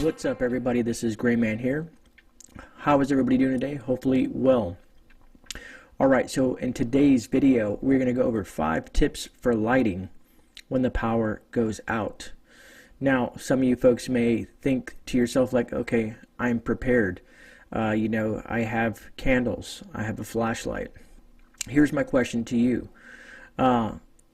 What's up, everybody? This is GreyMan here. How is everybody doing today? Hopefully well. Alright, so in today's video we're going to go over 5 tips for lighting when the power goes out. Now, some of you folks may think to yourself like, okay, I'm prepared. I have candles, I have a flashlight. Here's my question to you.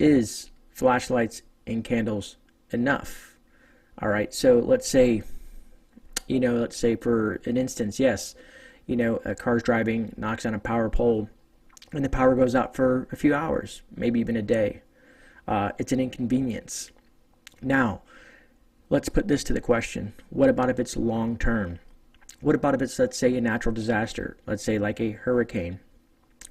Is flashlights and candles enough? Alright, so let's say for an instance, yes, a car's driving, knocks on a power pole, and the power goes out for a few hours, maybe even a day. It's an inconvenience. Now, let's put this to the question. What about if it's long term? What about if it's, let's say, a natural disaster? Let's say like a hurricane,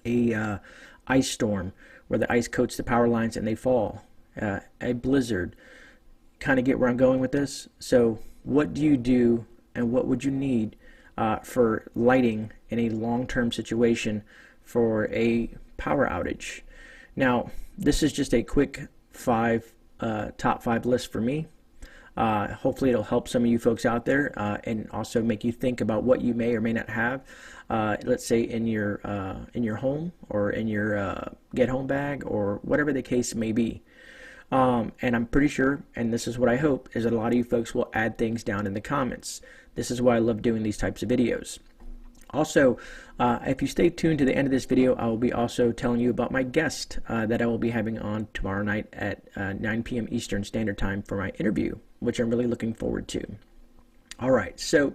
a ice storm, where the ice coats the power lines and they fall, a blizzard. Kind of get where I'm going with this? So what do you do and what would you need for lighting in a long-term situation for a power outage? Now, this is just a quick top 5 list for me. Hopefully it'll help some of you folks out there and also make you think about what you may or may not have, let's say in your home or in your get home bag or whatever the case may be. And I'm pretty sure, and this is what I hope, is that a lot of you folks will add things down in the comments. This is why I love doing these types of videos. Also, if you stay tuned to the end of this video, I will be also telling you about my guest that I will be having on tomorrow night at 9 p.m. Eastern Standard Time for my interview, which I'm really looking forward to. Alright, so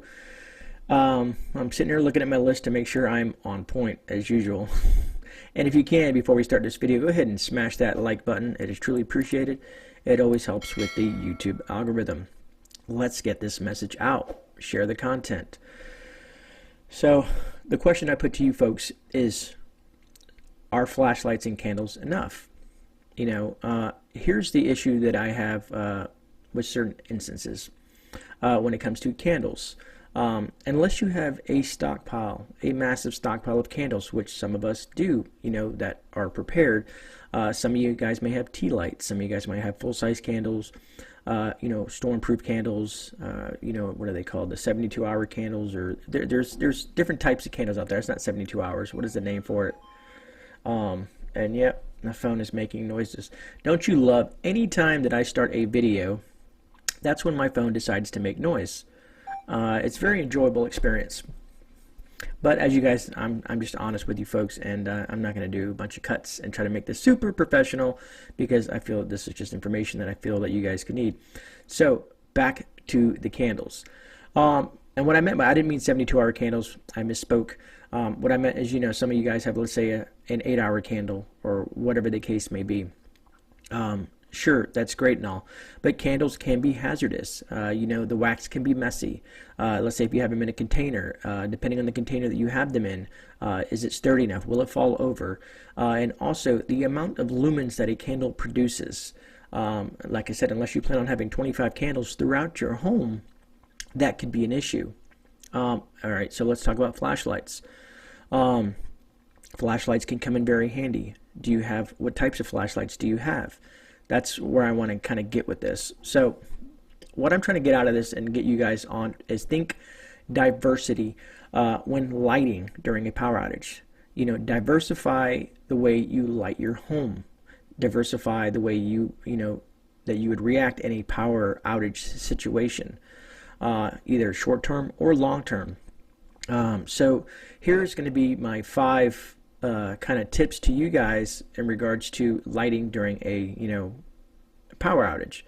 I'm sitting here looking at my list to make sure I'm on point as usual. And if you can, before we start this video, go ahead and smash that like button. It is truly appreciated. It always helps with the YouTube algorithm. Let's get this message out. Share the content. So the question I put to you folks is, are flashlights and candles enough? Here's the issue that I have with certain instances when it comes to candles. Unless you have a stockpile, a massive stockpile of candles, which some of us do, that are prepared. Some of you guys may have tea lights. Some of you guys might have full-size candles, storm-proof candles. What are they called? The 72-hour candles, or there's different types of candles out there. It's not 72 hours. What is the name for it? And yep, my phone is making noises. Don't you love any time that I start a video? That's when my phone decides to make noise. It's a very enjoyable experience. But as you guys, I'm just honest with you folks, and I'm not going to do a bunch of cuts and try to make this super professional, because I feel that this is just information that I feel that you guys could need. So back to the candles. And what I meant by, I didn't mean 72-hour candles. I misspoke. What I meant is, some of you guys have, let's say, an 8-hour candle or whatever the case may be. Sure, that's great and all, but candles can be hazardous. The wax can be messy. Let's say if you have them in a container, depending on the container that you have them in, is it sturdy enough? Will it fall over? And also the amount of lumens that a candle produces. Like I said, unless you plan on having 25 candles throughout your home, that could be an issue. Alright, so let's talk about flashlights. Flashlights can come in very handy. What types of flashlights do you have? That's where I want to kind of get with this. So what I'm trying to get out of this and get you guys on is think diversity when lighting during a power outage. Diversify the way you light your home. Diversify the way that you would react in a power outage situation, either short term or long term. So here's going to be my 5 kind of tips to you guys in regards to lighting during a power outage.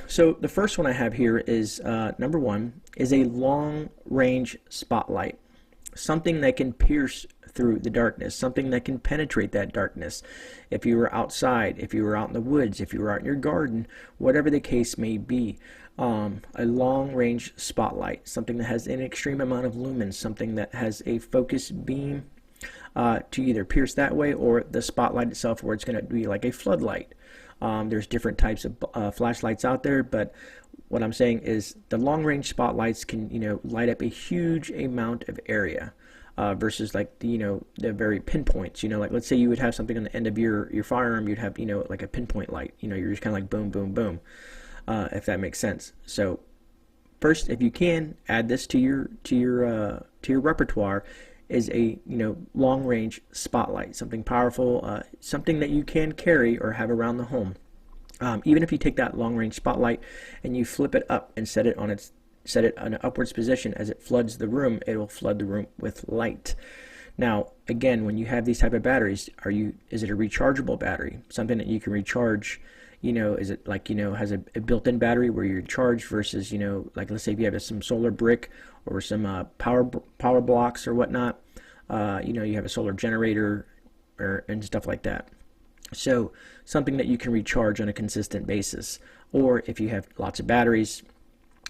So the first one I have here is number 1 is a long range spotlight, something that can pierce through the darkness, something that can penetrate that darkness. If you were outside, if you were out in the woods, if you were out in your garden, whatever the case may be, a long range spotlight, something that has an extreme amount of lumens, something that has a focus beam to either pierce that way, or the spotlight itself where it's going to be like a floodlight. There's different types of flashlights out there, but what I'm saying is the long range spotlights can light up a huge amount of area. Versus like the very pinpoints. Like let's say you would have something on the end of your firearm, you'd have like a pinpoint light. You're just kind of like boom, boom, boom, if that makes sense. So first, if you can, add this to your repertoire, is a long range spotlight, something powerful, something that you can carry or have around the home. Even if you take that long range spotlight and you flip it up and set it on an upwards position, as it floods the room, it will flood the room with light. Now, again, when you have these type of batteries, is it a rechargeable battery, something that you can recharge? Is it like, has a built-in battery where you're charged versus, like let's say if you have some solar brick or some power blocks or whatnot, you have a solar generator and stuff like that. So something that you can recharge on a consistent basis. Or if you have lots of batteries,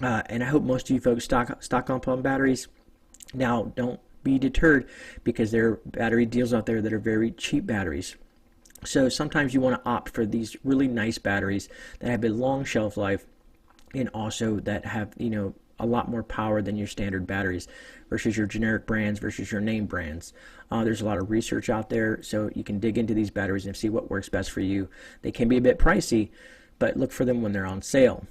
and I hope most of you folks stock up on batteries. Now, don't be deterred, because there are battery deals out there that are very cheap batteries. So sometimes you want to opt for these really nice batteries that have a long shelf life, and also that have a lot more power than your standard batteries versus your generic brands versus your name brands. There's a lot of research out there, so you can dig into these batteries and see what works best for you. They can be a bit pricey, but look for them when they're on sale.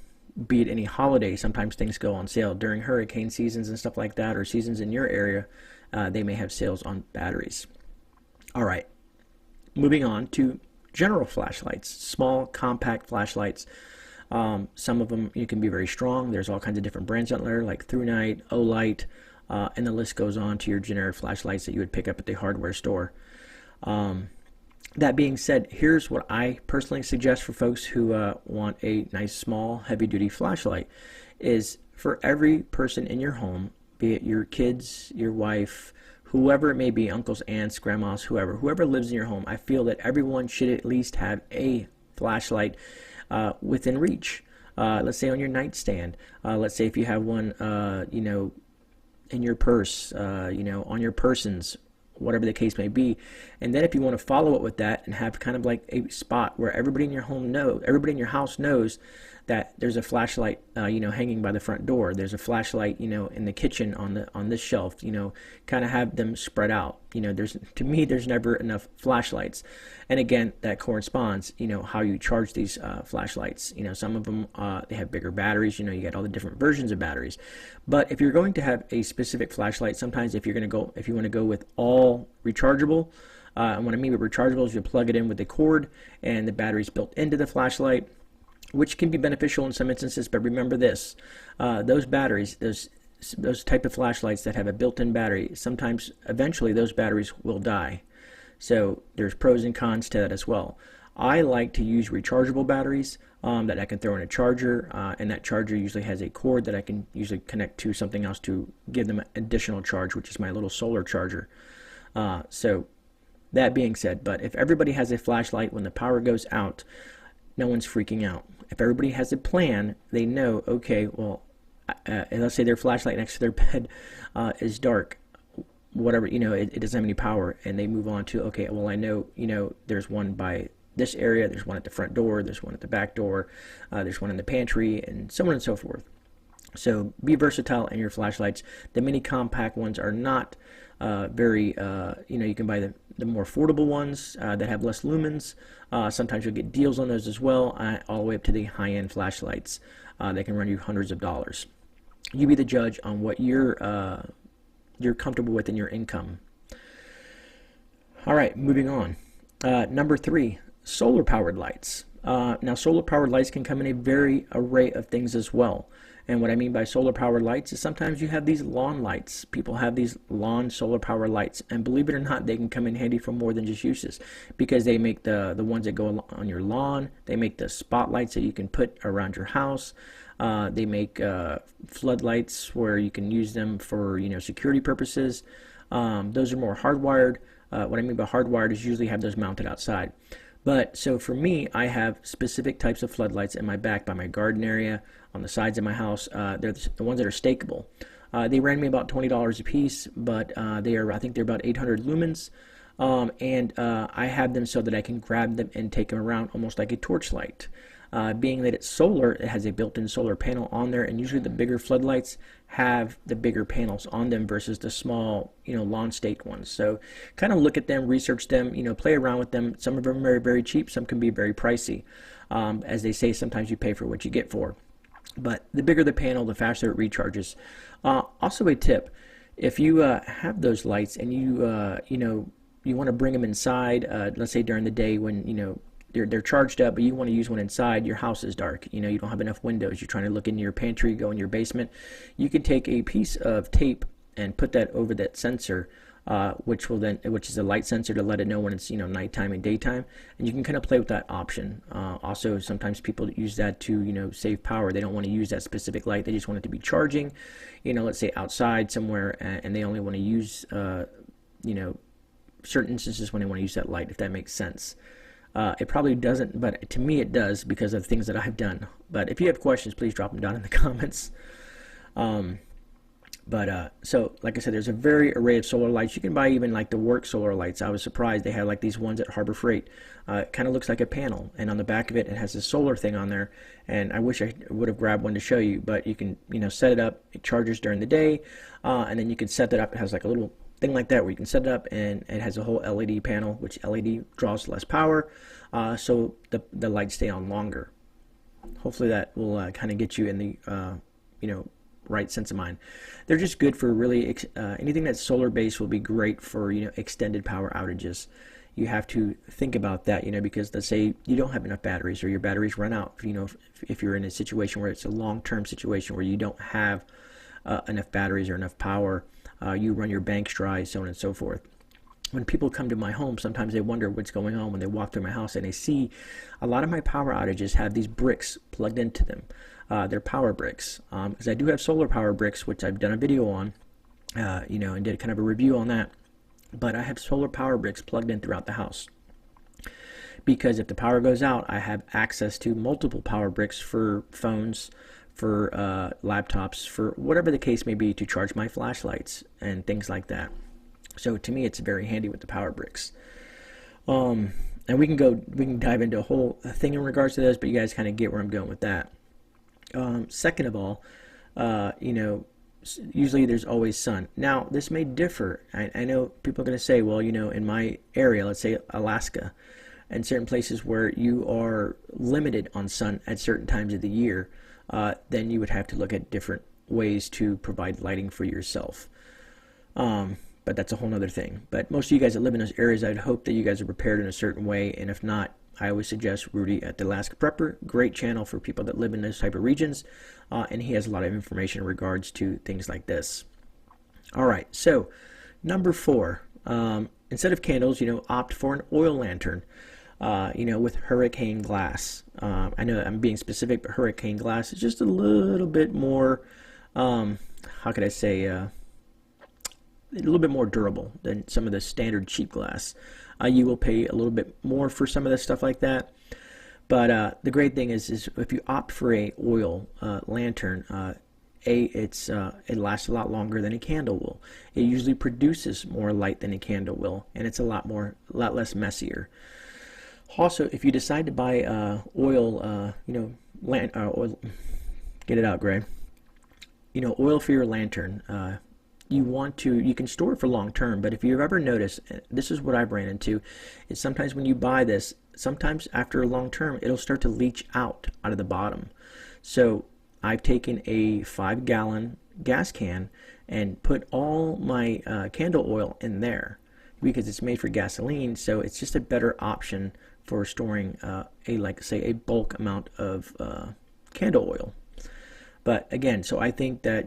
Be it any holiday, sometimes things go on sale during hurricane seasons and stuff like that, or seasons in your area. They may have sales on batteries. All right. Moving on to general flashlights, small, compact flashlights. Some of them can be very strong. There's all kinds of different brands out there, like ThruNite, Olight, and the list goes on to your generic flashlights that you would pick up at the hardware store. That being said, here's what I personally suggest for folks who want a nice, small, heavy-duty flashlight. Is for every person in your home, be it your kids, your wife, whoever it may be, uncles, aunts, grandmas, whoever lives in your home, I feel that everyone should at least have a flashlight within reach. Let's say on your nightstand. Let's say if you have one, in your purse, on your persons, whatever the case may be. And then if you want to follow it with that and have kind of like a spot where everybody in your house knows that there's a flashlight, hanging by the front door. There's a flashlight, in the kitchen on this shelf. Kind of have them spread out. To me, there's never enough flashlights. And again, that corresponds, how you charge these flashlights. Some of them they have bigger batteries. You get all the different versions of batteries. But if you're going to have a specific flashlight, sometimes if you want to go with all rechargeable. And what I mean by rechargeable is you plug it in with a cord, and the battery's built into the flashlight, which can be beneficial in some instances. But remember this, those batteries, those type of flashlights that have a built-in battery, sometimes eventually those batteries will die. So there's pros and cons to that as well. I like to use rechargeable batteries that I can throw in a charger, and that charger usually has a cord that I can usually connect to something else to give them additional charge, which is my little solar charger. So that being said, but if everybody has a flashlight when the power goes out, no one's freaking out. If everybody has a plan, they know, okay, well, let's say their flashlight next to their bed is dark, whatever, it doesn't have any power, and they move on to, okay, well, I know, there's one by this area, there's one at the front door, there's one at the back door, there's one in the pantry, and so on and so forth. So be versatile in your flashlights. The mini compact ones are not very, you can buy the more affordable ones that have less lumens. Sometimes you'll get deals on those as well, all the way up to the high-end flashlights. They can run you hundreds of dollars. You be the judge on what you're comfortable with in your income. All right, moving on. Number 3, solar-powered lights. Now, solar-powered lights can come in a very array of things as well. And what I mean by solar powered lights is sometimes you have these lawn lights. People have these lawn solar power lights, and believe it or not, they can come in handy for more than just uses, because they make the ones that go on your lawn. They make the spotlights that you can put around your house. They make floodlights where you can use them for security purposes. Those are more hardwired. What I mean by hardwired is usually have those mounted outside. But so for me, I have specific types of floodlights in my back by my garden area, on the sides of my house. They're the ones that are stakeable. They ran me about $20 a piece, but I think they're about 800 lumens. And I have them so that I can grab them and take them around almost like a torch light. Being that it's solar, it has a built-in solar panel on there, and usually the bigger floodlights have the bigger panels on them versus the small, lawn stake ones. So kind of look at them, research them, play around with them. Some of them are very, very cheap, some can be very pricey. As they say, sometimes you pay for what you get for. But the bigger the panel, the faster it recharges. Also a tip, if you have those lights and you want to bring them inside, let's say during the day when they're charged up, but you want to use one inside, your house is dark, you don't have enough windows, you're trying to look into your pantry, go in your basement, you can take a piece of tape and put that over that sensor, which is a light sensor to let it know when it's nighttime and daytime, and you can kind of play with that option. Also, sometimes people use that to save power. They don't want to use that specific light, they just want it to be charging, let's say outside somewhere, and they only want to use certain instances when they want to use that light, if that makes sense. It probably doesn't, but to me it does because of things that I've done. But if you have questions, please drop them down in the comments. So like I said, there's a very array of solar lights. You can buy even like the work solar lights. I was surprised they had like these ones at Harbor Freight. It kind of looks like a panel, and on the back of it, it has a solar thing on there. And I wish I would have grabbed one to show you, but you can set it up. It charges during the day, and then you can set that up. It has like a little thing like that where you can set it up, and it has a whole LED panel, which LED draws less power, so the lights stay on longer. Hopefully that will kind of get you in the right sense of mind. They're just good for really anything that's solar based will be great for extended power outages. You have to think about that, because let's say you don't have enough batteries or your batteries run out. If you're in a situation where it's a long-term situation where you don't have enough batteries or enough power, you run your banks dry, so on and so forth. When people come to my home, sometimes they wonder what's going on when they walk through my house, and they see a lot of my power outages have these bricks plugged into them. They're power bricks, because I do have solar power bricks, which I've done a video on, and did kind of a review on that. But I have solar power bricks plugged in throughout the house, because if the power goes out, I have access to multiple power bricks for phones, for laptops, for whatever the case may be, to charge my flashlights and things like that. So to me, it's very handy with the power bricks. And we can dive into a whole thing in regards to this, but you guys kind of get where I'm going with that. Second of all, usually there's always sun. Now, this may differ. I know people are going to say, well, in my area, let's say Alaska, and certain places where you are limited on sun at certain times of the year, then you would have to look at different ways to provide lighting for yourself. But that's a whole other thing. But most of you guys that live in those areas, I'd hope that you guys are prepared in a certain way, and if not, I always suggest Rudy at the Alaska Prepper. Great channel for people that live in those type of regions, and he has a lot of information in regards to things like this. All right, so number 4, instead of candles, opt for an oil lantern, with hurricane glass. I know I'm being specific, but hurricane glass is just a little bit more, how could I say, a little bit more durable than some of the standard cheap glass. You will pay a little bit more for some of the stuff like that, but the great thing is if you opt for a oil lantern, it lasts a lot longer than a candle will. It usually produces more light than a candle will, and it's a lot less messier. Also, if you decide to buy oil, oil, get it out, Gray. Oil for your lantern. You can store it for long term, but if you've ever noticed, this is what I've ran into, is sometimes when you buy this, sometimes after a long term, it'll start to leach out of the bottom. So I've taken a 5-gallon gas can and put all my candle oil in there, because it's made for gasoline, so it's just a better option for storing a bulk amount of candle oil. But again, so I think that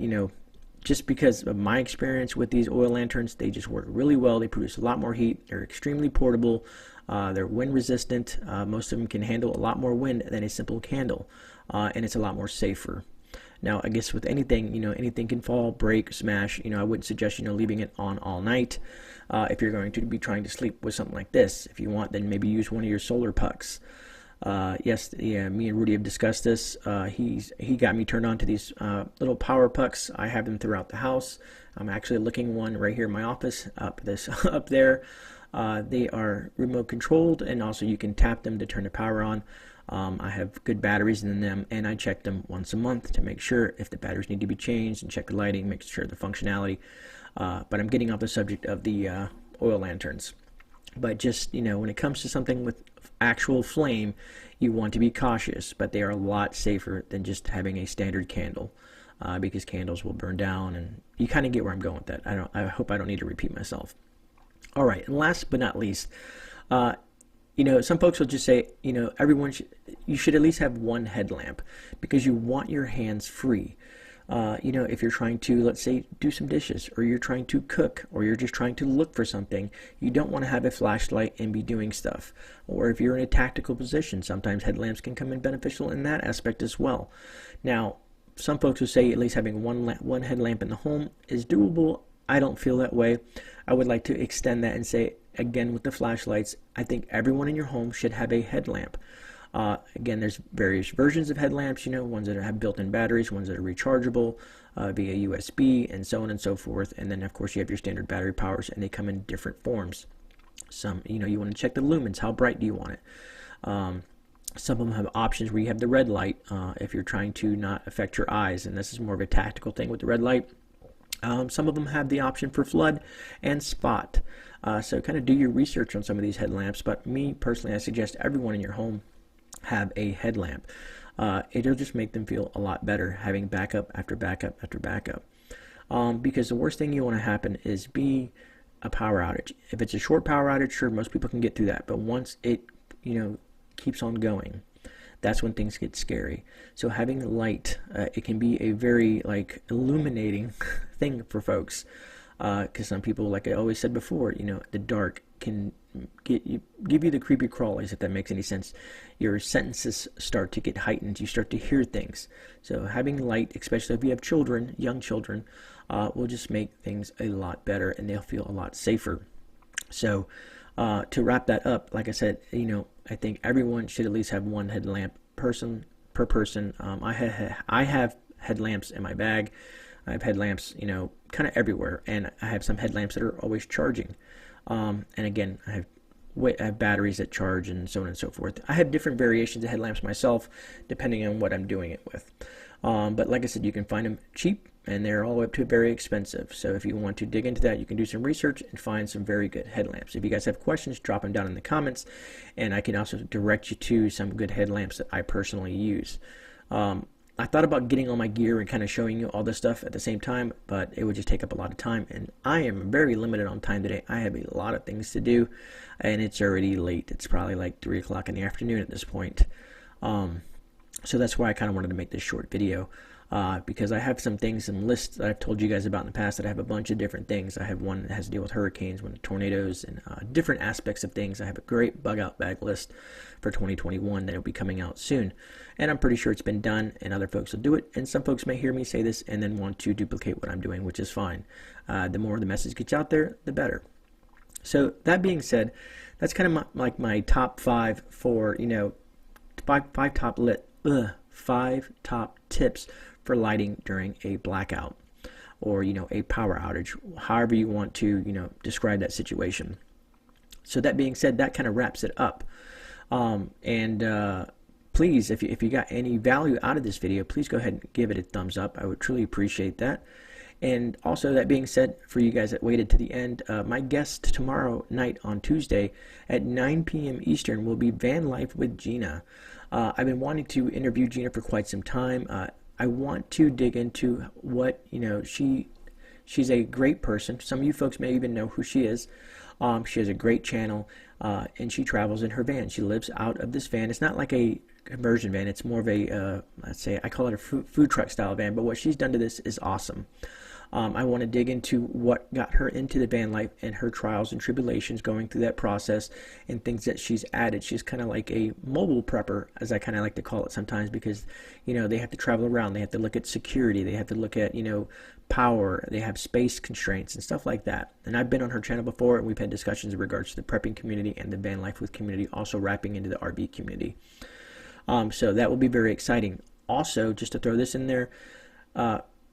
just because of my experience with these oil lanterns, they just work really well. They produce a lot more heat. They're extremely portable. They're wind resistant. Most of them can handle a lot more wind than a simple candle, and it's a lot more safer. Now, I guess with anything, anything can fall, break, smash. I wouldn't suggest, leaving it on all night. If you're going to be trying to sleep with something like this, if you want, then maybe use one of your solar pucks. Me and Rudy have discussed this. He got me turned on to these little power pucks. I have them throughout the house. I'm actually looking one right here in my office up there. They are remote controlled, and also you can tap them to turn the power on. I have good batteries in them, and I check them once a month to make sure if the batteries need to be changed, and check the lighting, make sure the functionality. But I'm getting off the subject of the oil lanterns. But just, when it comes to something with actual flame, you want to be cautious, but they are a lot safer than just having a standard candle, because candles will burn down, and you kind of get where I'm going with that. I hope I don't need to repeat myself. All right, and last but not least, some folks will just say, you should at least have one headlamp, because you want your hands free. If you're trying to, let's say, do some dishes, or you're trying to cook, or you're just trying to look for something, you don't want to have a flashlight and be doing stuff. Or if you're in a tactical position, sometimes headlamps can come in beneficial in that aspect as well. Now, some folks will say at least having one headlamp in the home is doable. I don't feel that way. I would like to extend that and say, again, with the flashlights, I think everyone in your home should have a headlamp. Again, there's various versions of headlamps, ones that have built-in batteries, ones that are rechargeable via USB, and so on and so forth. And then, of course, you have your standard battery powers, and they come in different forms. Some, you want to check the lumens. How bright do you want it? Some of them have options where you have the red light if you're trying to not affect your eyes, and this is more of a tactical thing with the red light. Some of them have the option for flood and spot. So kind of do your research on some of these headlamps, but me personally, I suggest everyone in your home have a headlamp. It'll just make them feel a lot better having backup after backup after backup. Because the worst thing you want to happen is be a power outage. If it's a short power outage, sure, most people can get through that. But once it, keeps on going, that's when things get scary. So having light, it can be a very illuminating thing for folks. Because some people, like I always said before, the dark can give you the creepy crawlies, if that makes any sense. Your sentences start to get heightened. You start to hear things. So having light, especially if you have children, young children, will just make things a lot better, and they'll feel a lot safer. So to wrap that up, like I said, I think everyone should at least have one headlamp per person. I have headlamps in my bag. I have headlamps, kind of everywhere, and I have some headlamps that are always charging. And again, I have batteries that charge, and so on and so forth. I have different variations of headlamps myself, depending on what I'm doing it with. But like I said, you can find them cheap, and they're all the way up to very expensive. So if you want to dig into that, you can do some research and find some very good headlamps. If you guys have questions, drop them down in the comments, and I can also direct you to some good headlamps that I personally use. I thought about getting all my gear and kind of showing you all this stuff at the same time, but it would just take up a lot of time, and I am very limited on time today. I have a lot of things to do, and it's already late. It's probably like 3 o'clock in the afternoon at this point. So that's why I kind of wanted to make this short video, because I have some things and lists that I've told you guys about in the past that I have a bunch of different things. I have one that has to deal with hurricanes, one with tornadoes, and different aspects of things. I have a great bug out bag list for 2021 that will be coming out soon, and I'm pretty sure it's been done, and other folks will do it, and some folks may hear me say this and then want to duplicate what I'm doing, which is fine. The more the message gets out there, the better. So that being said, that's kind of my top 5 for five top tips for lighting during a blackout, or a power outage, however you want to describe that situation. So that being said, that kind of wraps it up. Please, if you got any value out of this video, please go ahead and give it a thumbs up. I would truly appreciate that. And also, that being said, for you guys that waited to the end, my guest tomorrow night on Tuesday at 9 p.m. Eastern will be Van Life with Gina. I've been wanting to interview Gina for quite some time. I want to dig into what, she's a great person. Some of you folks may even know who she is. She has a great channel, and she travels in her van. She lives out of this van. It's not like a conversion van. It's more of a, let's say, I call it a food truck style van, but what she's done to this is awesome. I want to dig into what got her into the van life and her trials and tribulations going through that process, and things that she's added. She's kind of like a mobile prepper, as I kind of like to call it sometimes, because they have to travel around, they have to look at security, they have to look at power, they have space constraints and stuff like that. And I've been on her channel before, and we've had discussions in regards to the prepping community and the van life with community, also wrapping into the RV community. So that will be very exciting. Also, just to throw this in there,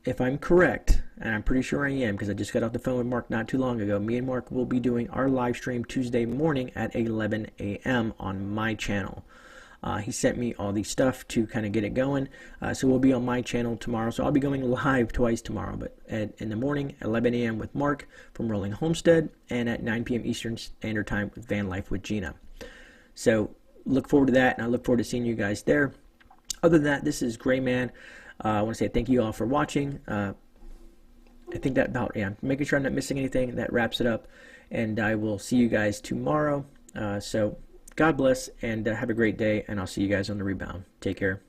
if I'm correct, and I'm pretty sure I am because I just got off the phone with Mark not too long ago, me and Mark will be doing our live stream Tuesday morning at 11 a.m. on my channel. He sent me all the stuff to kind of get it going. So we'll be on my channel tomorrow. So I'll be going live twice tomorrow, but in the morning at 11 a.m. with Mark from Rolling Homestead, and at 9 p.m. Eastern Standard Time with Van Life with Gina. So look forward to that, and I look forward to seeing you guys there. Other than that, this is GreyMan. I want to say thank you all for watching. I think that about, yeah, making sure I'm not missing anything. That wraps it up, and I will see you guys tomorrow. So God bless, and have a great day, and I'll see you guys on the rebound. Take care.